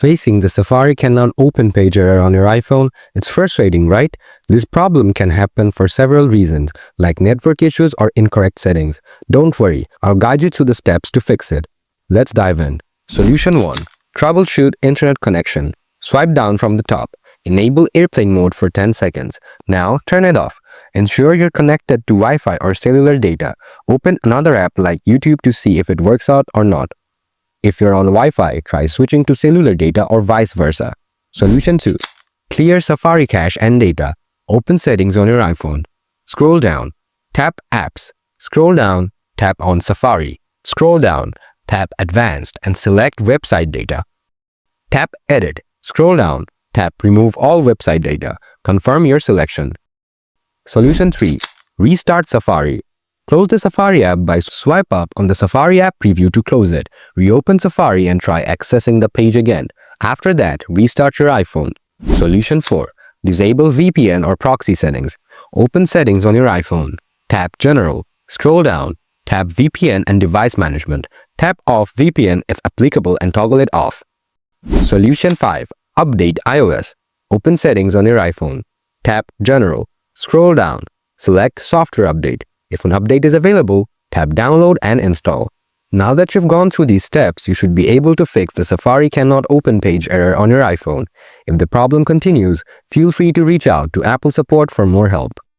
Facing the Safari cannot open page error on your iPhone, it's frustrating, right? This problem can happen for several reasons, like network issues or incorrect settings. Don't worry, I'll guide you through the steps to fix it. Let's dive in. Solution 1. Troubleshoot internet connection. Swipe down from the top. Enable airplane mode for 10 seconds. Now, turn it off. Ensure you're connected to Wi-Fi or cellular data. Open another app like YouTube to see if it works out or not. If you're on Wi-Fi, try switching to cellular data or vice versa. Solution 2. Clear Safari cache and data. Open settings on your iPhone. Scroll down. Tap Apps. Scroll down. Tap on Safari. Scroll down. Tap Advanced and select Website Data. Tap Edit. Scroll down. Tap Remove all website data. Confirm your selection. Solution 3. Restart Safari. Close the Safari app by swipe up on the Safari app preview to close it. Reopen Safari and try accessing the page again. After that, restart your iPhone. Solution 4. Disable VPN or proxy settings. Open Settings on your iPhone. Tap General. Scroll down. Tap VPN and Device Management. Tap Off VPN if applicable and toggle it off. Solution 5. Update iOS. Open Settings on your iPhone. Tap General. Scroll down. Select Software Update. If an update is available, tap Download and Install. Now that you've gone through these steps, you should be able to fix the Safari cannot open page error on your iPhone. If the problem continues, feel free to reach out to Apple support for more help.